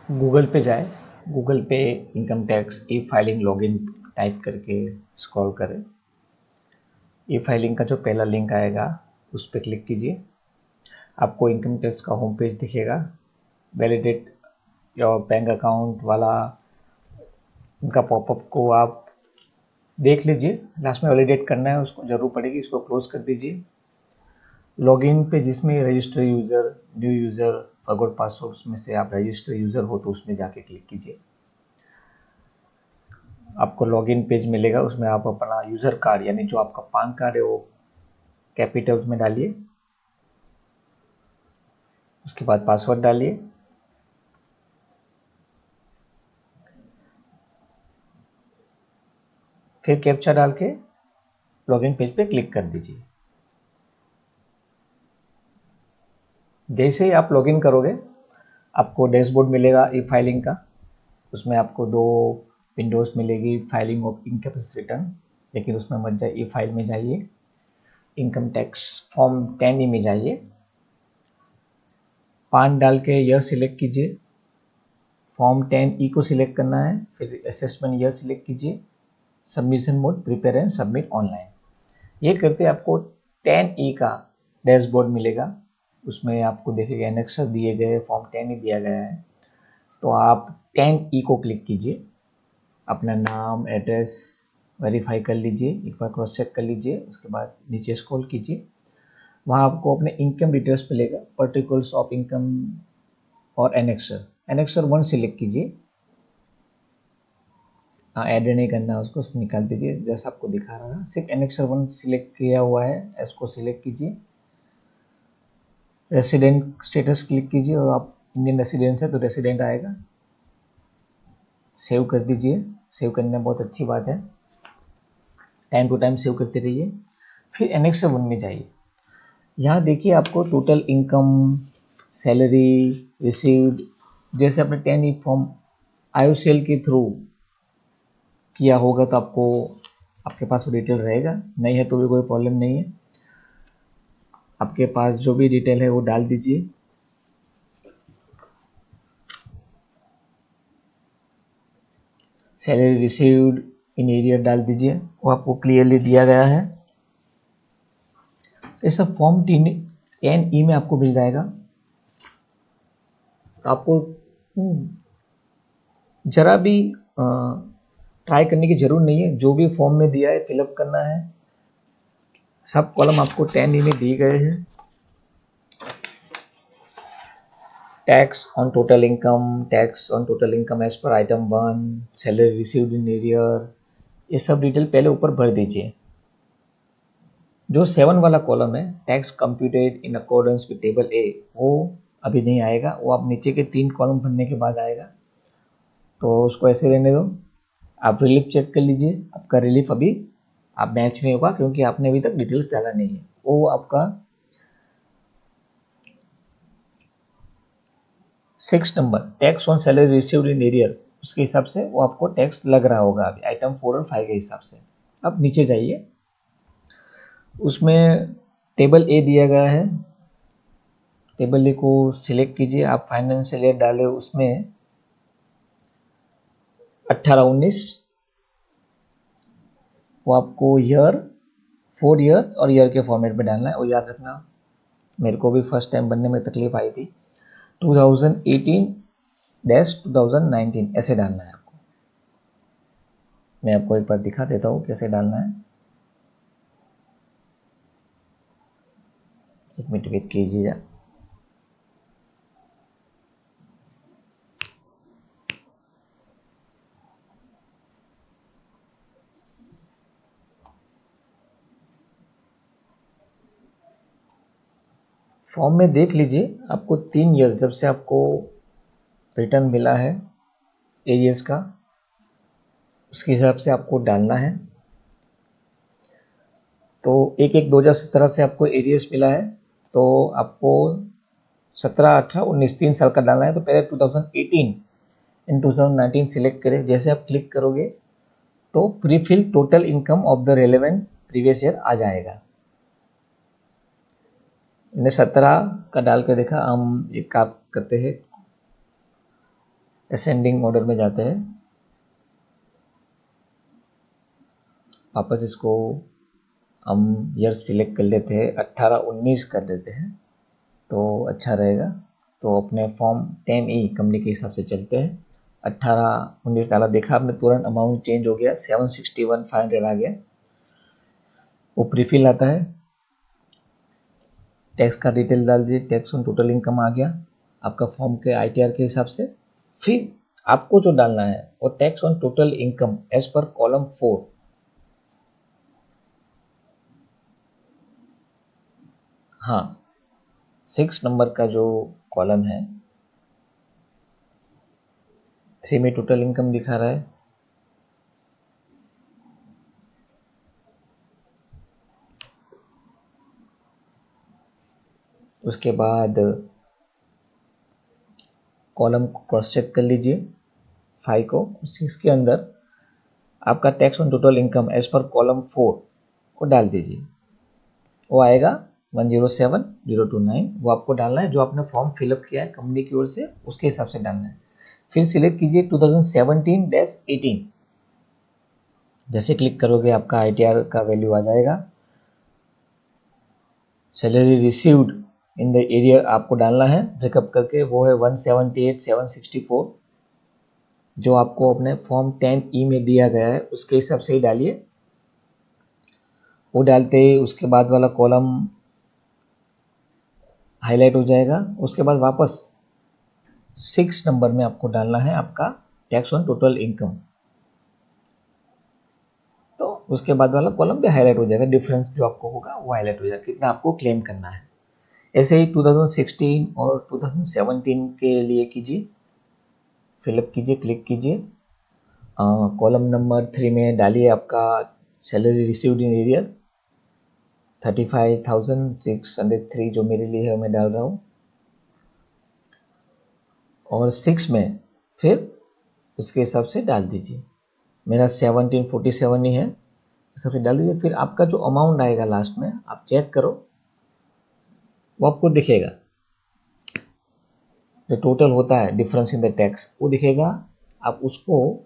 Google पे जाए, Google पे income tax e filing login type करके स्क्रॉल करें। ई फाइलिंग का जो पहला लिंक आएगा उस पर क्लिक कीजिए। आपको इनकम टैक्स का होम पेज दिखेगा। वैलिडेट योर बैंक अकाउंट वाला उनका पॉपअप को आप देख लीजिए। लास्ट में वैलिडेट करना है, उसको जरूर पड़ेगी, इसको क्लोज कर दीजिए। लॉगिन पे जिसमें register user, new user, forgot password, उसमें से आप रजिस्टर यूज़र हो तो उसमें जाके क्लिक कीजिए। आपको लॉगिन पेज मिलेगा, उसमें आप अपना यूज़र कार्ड यानी जो आपका पान कार्ड है वो कैपिटल में डालिए। उसके बाद पासवर्ड डालिए। फिर कैप्चा डाल के लॉगिन पेज पे क्लिक कर दीजिए। जैसे ही आप लॉगिन करोगे आपको डैशबोर्ड मिलेगा ई फाइलिंग का। उसमें आपको दो विंडोज मिलेगी, filing of income tax return, लेकिन उसमें मत जाइए, ई फाइल में जाइए, इनकम टैक्स फॉर्म 10E में जाइए। पान डाल के ईयर सिलेक्ट कीजिए, फॉर्म 10E को सिलेक्ट करना है, फिर असेसमेंट ईयर सिलेक्ट कीजिए, submission mode prepare and submit online. ये करते आपको 10E का डैशबोर्ड मिलेगा। उसमें आपको देखेगा एनेक्सर दिए गए, फॉर्म 10E दिया गया है। तो आप 10E को क्लिक कीजिए, अपना नाम एड्रेस वेरीफाई कर लीजिए, एक बार क्रॉस चेक कर लीजिए। उसके बाद नीचे स्क्रॉल कीजिए, वहाँ आपको अपने इनकम डिटेल्स मिलेगा, पर्टिकुलर्स ऑफ इनकम और एनेक्सर। एनेक्सर 1 सिलेक्ट कीजिए, ऐड नहीं करना है उसको निकाल दीजिए, जैसा आपको दिखा रहा था। सिर्फ एनेक्सर 1 सिलेक्ट किया हुआ है, इसको सिलेक्ट कीजिए। रेसिडेंट स्टेटस क्लिक कीजिए और आप इंडियन रेसिडेंट है तो रेसिडेंट आएगा। सेव कर दीजिए, सेव करना बहुत अच्छी बात है, टाइम टू टाइम सेव करते रहिए। फिर एनेक्सर 1 में जाइए, यहाँ देखिए आपको टोटल इनकम, सैलरी, रिसीव्ड, जैसे आपने 10E फॉर्म IOCL के थ्रू किया होगा तो आपको आपके पास वो डिटेल रहेगा, नहीं है तो भी कोई प्रॉब्लम नहीं है। आपके पास जो भी डिटेल है वो डाल दीजिए। सैलरी रिसीव्ड इन एरियर डाल दीजिए, वो आपको क्लियरली दिया गया है। ये सब फॉर्म 10E में आपको मिल जाएगा। आपको जरा भी ट्राई करने की जरूरत नहीं है, जो भी फॉर्म में दिया है फिलअप करना है। सब कॉलम आपको 10E में दिए गए हैं। Tax on total income as per item 1, salary received in arrear, ये सब डिटेल पहले ऊपर भर दीजिए। जो 7 वाला कॉलम है, tax computed in accordance with table A, वो अभी नहीं आएगा, वो आप नीचे के 3 कॉलम भरने के बाद आएगा, तो उसको ऐसे रहने दो। आप रिलीफ चेक कर लीजिए, आपका रिलीफ अभी आप मैच नहीं होगा क्योंकि आपने अभी तक डिटेल्स डाला नहीं है। वो आपका 6 number tax on salary received in arrear, उसके हिसाब से वो आपको टैक्स लग रहा होगा अभी आइटम 4 और 5 के हिसाब से। अब नीचे जाइए, उसमें टेबल ए दिया गया है, टेबल ए को सिलेक्ट कीजिए। आप फाइनेंशियल ईयर डाले, उसमें 18-19 वो आपको ईयर, 4 ईयर और ईयर के फॉर्मेट में डालना है। और याद रखना, मेरे को भी फर्स्ट टाइम बनने में तकलीफ आई थी, 2018-2019 ऐसे डालना है आपको। मैं आपको एक बार दिखा देता हूँ कैसे डालना है, एक मिनट वेट कीजिएगा। फॉर्म में देख लीजिए, आपको 3 ईयर जब से आपको रिटर्न मिला है एरियर्स का, उसके हिसाब से आपको डालना है। तो 1/1/2017 से आपको एरियर्स मिला है, तो आपको 17, 18, 19 3 साल का डालना है। तो पहले 2018 एंड 2019 सिलेक्ट करें। जैसे आप क्लिक करोगे तो prefill total income of the relevant previous year आ जाएगा। मैंने 17 का डाल कर देखा। हम एक काम करते हैं, असेंडिंग ऑर्डर में जाते हैं, वापस इसको हम ईयर सिलेक्ट कर लेते हैं, 18-19 कर देते हैं तो अच्छा रहेगा। तो अपने फॉर्म 10E कंपनी के हिसाब से चलते हैं। 18-19 डाला, देखा आपने तुरंत अमाउंट चेंज हो गया, 761,500 आ गया। वो प्रीफिल आता है, टैक्स का डिटेल डाल दीजिए, टैक्स ऑन टोटल इनकम आ गया आपका फॉर्म के ITR के हिसाब से। फिर आपको जो डालना है वो tax on total income as per column 4। हाँ, 6 नंबर का जो कॉलम है, 3 में टोटल इनकम दिखा रहा है। उसके बाद कॉलम को क्रॉस चेक कर लीजिए 5 को, 6 के अंदर आपका tax on total income as per column 4 को डाल दीजिए। वो आएगा 107,029, वो आपको डालना है जो आपने फॉर्म फिलअप किया है कंपनी की ओर से, उसके हिसाब से डालना है। फिर सिलेक्ट कीजिए 2017-18, जैसे क्लिक करोगे आपका ITR का वैल्यू आ जाएगा। Salary received in the area आपको डालना है ब्रेकअप करके, वो है 178,764, जो आपको अपने फॉर्म 10E में दिया गया है उसके हिसाब से ही डालिए। वो डालते ही उसके बाद वाला कॉलम हाईलाइट हो जाएगा। उसके बाद वापस 6 नंबर में आपको डालना है आपका टैक्स ऑन टोटल इनकम, तो उसके बाद वाला कॉलम भी हाईलाइट हो जाएगा, डिफरेंस जो आपको होगा वो हाईलाइट हो जाएगा, कितना आपको क्लेम करना है। ऐसे ही 2016 और 2017 के लिए कीजिए, फिलअप कीजिए, क्लिक कीजिए, कॉलम नंबर 3 में डालिए आपका सैलरी रिसीव्ड इन एरियर 35,603, जो मेरे लिए है मैं डाल रहा हूँ। और 6 में फिर उसके हिसाब से डाल दीजिए, मेरा 1747 ही है, फिर डाल दीजिए। फिर आपका जो अमाउंट आएगा लास्ट में आप चेक करो, वो आपको दिखेगा, जो टोटल होता है डिफरेंस इन द टैक्स वो दिखेगा। आप उसको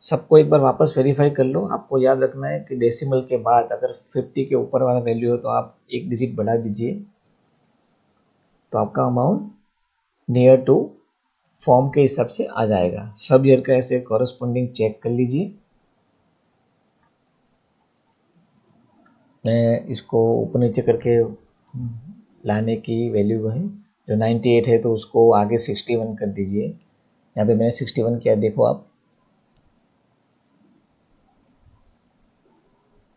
सबको एक बार वापस वेरीफाई कर लो। आपको याद रखना है कि डेसिमल के बाद अगर 50 के ऊपर वाला वैल्यू हो तो आप एक डिजिट बढ़ा दीजिए, तो आपका अमाउंट नियर टू फॉर्म के हिसाब से आ जाएगा। सब ईयर का ऐसे कॉरेस्पॉन्डिंग चेक कर लीजिए। मैं इसको ऊपर नीचे करके लाने की वैल्यू है, जो 98 है तो उसको आगे 61 कर दीजिए। यहाँ पे मैंने 61 किया, देखो आप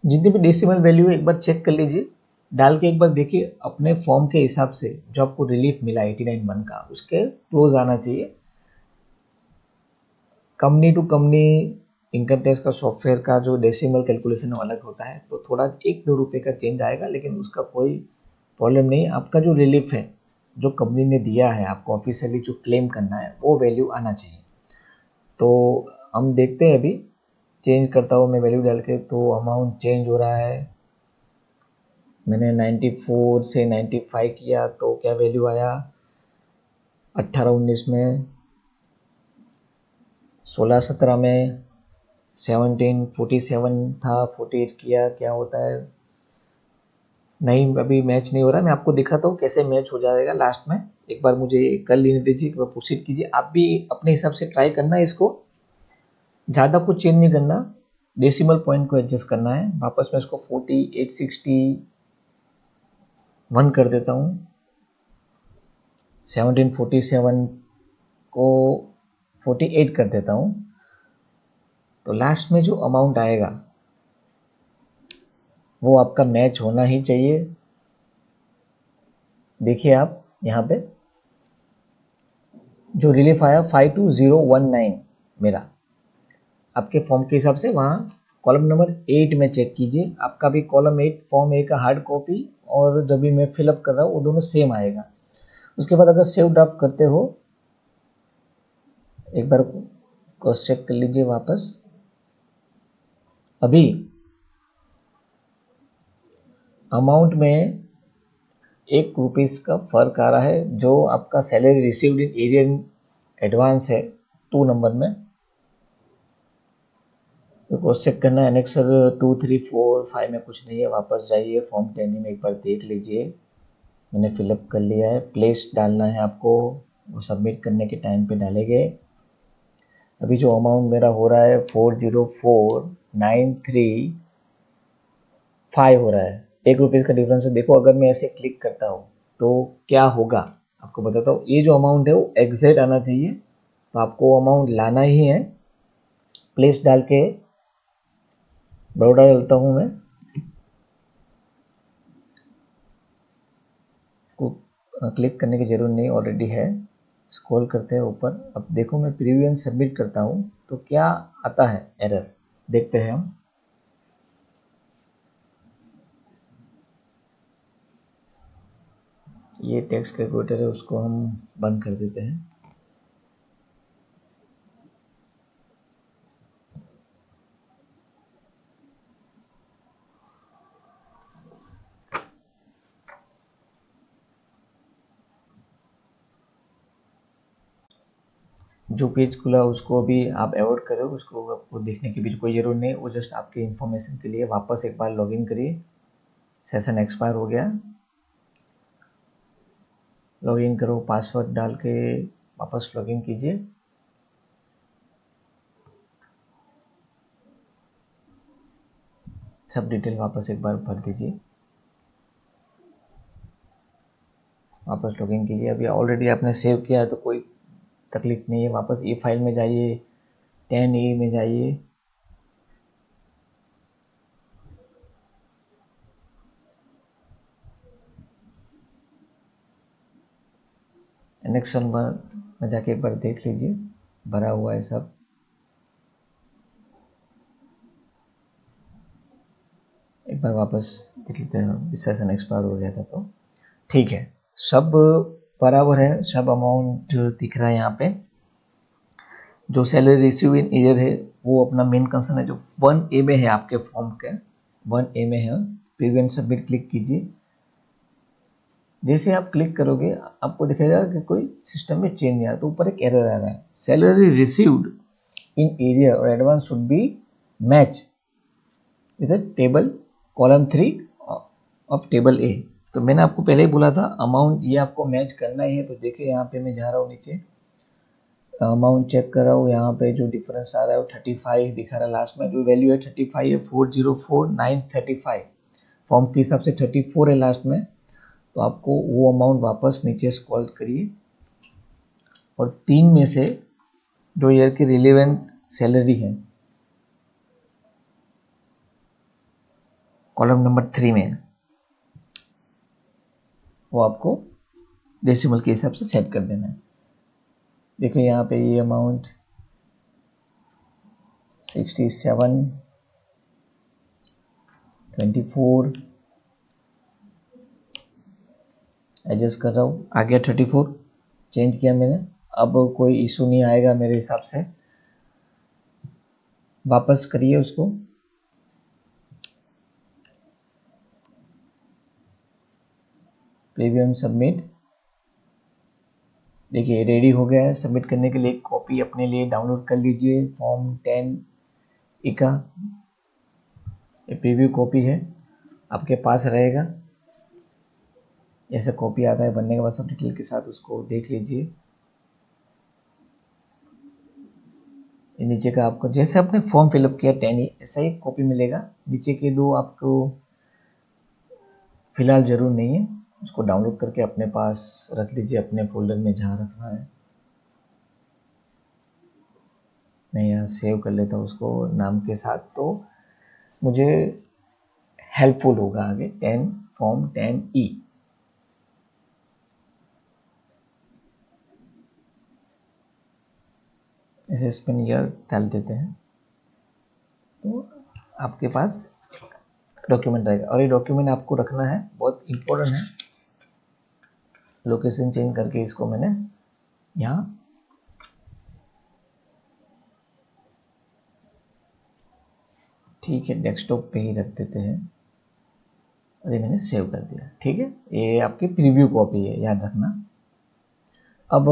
जितनी भी डेसिमल वैल्यू है एक बार चेक कर लीजिए, डाल के एक बार देखिए अपने फॉर्म के हिसाब से जो आपको रिलीफ मिला 89(1) का, उसके क्लोज आना चाहिए। Company to company income tax का सॉफ्टवेयर का जो डेसिमल कैलकुलेशन अलग होता है, तो थोड़ा 1-2 रुपये का चेंज आएगा, लेकिन उसका कोई प्रॉब्लम नहीं है। आपका जो रिलीफ है जो कंपनी ने दिया है आपको ऑफिशियली जो क्लेम करना है वो वैल्यू आना चाहिए। तो हम देखते हैं, अभी चेंज करता हूँ मैं वैल्यू डाल के, तो अमाउंट चेंज हो रहा है। मैंने 94 से 95 किया तो क्या वैल्यू आया, 18-19 में, 16-17 में 1747 था, 48 किया, क्या होता है, नहीं अभी मैच नहीं हो रहा। मैं आपको दिखाता हूँ कैसे मैच हो जाएगा लास्ट में, एक बार मुझे कर लेने दीजिए, प्रोसीड कीजिए। आप भी अपने हिसाब से ट्राई करना है, इसको ज़्यादा कुछ चेंज नहीं करना, डेसिमल पॉइंट को एडजस्ट करना है। वापस मैं इसको 4861 कर देता हूँ, 1747 को 48 कर देता हूँ, तो लास्ट में जो अमाउंट आएगा वो आपका मैच होना ही चाहिए। देखिए आप यहाँ पे जो रिलीफ आया 52019 मेरा, आपके फॉर्म के हिसाब से वहाँ कॉलम नंबर 8 में चेक कीजिए। आपका भी कॉलम 8 फॉर्म ए का हार्ड कॉपी और जब भी मैं फिलअप कर रहा हूँ वो दोनों सेम आएगा। उसके बाद अगर सेव ड्राफ्ट करते हो, एक बार क्रॉस चेक कर लीजिए वापस। अभी अमाउंट में 1 रुपीस का फर्क आ रहा है, जो आपका salary received in arrear advance है 2 नंबर में तो क्रॉस चेक करना है। एनेक्सर 2, 3, 4, 5 में कुछ नहीं है, वापस जाइए फॉर्म 10 में एक बार देख लीजिए। मैंने फिलअप कर लिया है, प्लेस डालना है आपको, वो सबमिट करने के टाइम पे डालेंगे। अभी जो अमाउंट मेरा हो रहा है 404,935 हो रहा है, ₹1 का डिफरेंस है। देखो अगर मैं ऐसे क्लिक करता हूँ तो क्या होगा आपको बताता हूँ। ये जो अमाउंट है वो एग्जैक्ट आना चाहिए, तो आपको वो अमाउंट लाना ही है। प्लेस डाल के बड़ौदा डालता हूँ मैं, को क्लिक करने की जरूरत नहीं, ऑलरेडी है। स्क्रॉल करते हैं ऊपर। अब देखो मैं प्रीव्यू एंड सबमिट करता हूँ तो क्या आता है एरर, देखते हैं हम। ये टेक्स्ट कैलकुलेटर है, उसको हम बंद कर देते हैं। जो पेज खुला उसको भी आप अवॉइड करो, उसको आपको देखने की भी कोई ज़रूरत नहीं, वो जस्ट आपके इंफॉर्मेशन के लिए। वापस एक बार लॉगिन करिए, सेशन एक्सपायर हो गया। लॉगिन करो, पासवर्ड डाल के वापस लॉगिन कीजिए। सब डिटेल वापस एक बार भर दीजिए, वापस लॉगिन कीजिए। अभी ऑलरेडी आपने सेव किया है तो कोई तकलीफ नहीं है। वापस ई फाइल में जाइए, 10E में जाइए, एनेक्शन में जाके एक बार देख लीजिए, भरा हुआ है सब। एक बार वापस देख लेते हैं, सेशन एक्सपायर हो गया था तो ठीक है। सब बराबर है, सब अमाउंट दिख रहा है यहाँ पे। जो सैलरी रिसीव इन ईयर है वो अपना मेन कंसर्न है, जो 1A में है आपके फॉर्म के, 1A में है। प्रीवियस सबमिट क्लिक कीजिए। जैसे आप क्लिक करोगे आपको दिखेगा कि कोई सिस्टम में चेंज नहीं आ रहा, तो ऊपर एक एरर आ रहा है, सैलरी रिसीव्ड इन एरियर और advance should be match with table column 3 of table A. तो मैंने आपको पहले ही बोला था अमाउंट ये आपको मैच करना ही है। तो देखिए यहाँ पे मैं जा रहा हूँ नीचे, अमाउंट चेक कर रहा हूँ, यहाँ पे जो डिफरेंस आ रहा है वो 35 दिखा रहा है। लास्ट में जो वैल्यू है 35 है, 404,935। फॉर्म के हिसाब से 34 है लास्ट में। तो आपको वो अमाउंट वापस नीचे स्क्रॉल करिए और 3 में से जो ईयर की रिलेवेंट सैलरी है कॉलम नंबर 3 में, वो आपको डेसिमल के हिसाब से सेट कर देना है। देखिए यहाँ पे ये अमाउंट 6724 एडजस्ट कर रहा हूँ, आ गया 34, चेंज किया मैंने। अब कोई इशू नहीं आएगा मेरे हिसाब से। वापस करिए उसको, प्रीव्यू सबमिट। देखिए रेडी हो गया है सबमिट करने के लिए। एक कॉपी अपने लिए डाउनलोड कर लीजिए फॉर्म 10E का, ये प्रीव्यू कॉपी है, आपके पास रहेगा। ऐसा कॉपी आता है, बनने के बाद सब डिटेल के साथ उसको देख लीजिए। नीचे का आपको जैसे आपने फॉर्म फिलअप किया 10E, ऐसा ही कॉपी मिलेगा। नीचे के दो आपको फिलहाल ज़रूर नहीं है, उसको डाउनलोड करके अपने पास रख लीजिए, अपने फोल्डर में जहाँ रखना है। मैं यहाँ सेव कर लेता हूँ उसको नाम के साथ, तो मुझे हेल्पफुल होगा आगे। 10 फॉर्म 10E असेसमेंट ईयर डाल देते हैं, तो आपके पास डॉक्यूमेंट रहेगा। और ये डॉक्यूमेंट आपको रखना है, बहुत इम्पोर्टेंट है। लोकेशन चेंज करके इसको मैंने यहाँ ठीक है डेस्कटॉप पे ही रख देते हैं। अरे मैंने सेव कर दिया, ठीक है। ये आपकी प्रीव्यू कॉपी है, याद रखना। अब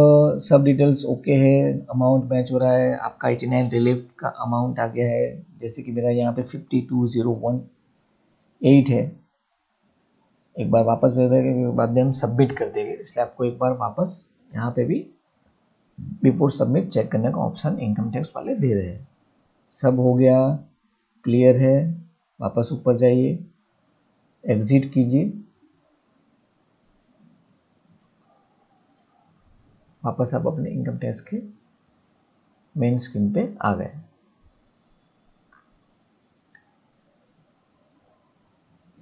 सब डिटेल्स ओके है, अमाउंट मैच हो रहा है, आपका 89 रिलीफ का अमाउंट आ गया है, जैसे कि मेरा यहाँ पे 52,018 है। एक बार वापस दे देंगे के बाद में हम सबमिट कर देंगे, इसलिए आपको एक बार वापस यहाँ पे भी बिफोर सबमिट चेक करने का ऑप्शन इनकम टैक्स वाले दे रहे हैं। सब हो गया, क्लियर है, वापस ऊपर जाइए, एग्जिट कीजिए, वापस आप अपने इनकम टैक्स के मेन स्क्रीन पे आ गए।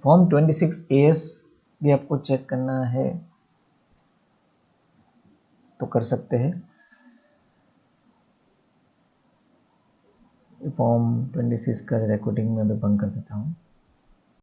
फॉर्म 26AS भी आपको चेक करना है तो कर सकते हैं। फॉर्म 26 का रिकॉर्डिंग में भी बंद कर देता हूँ।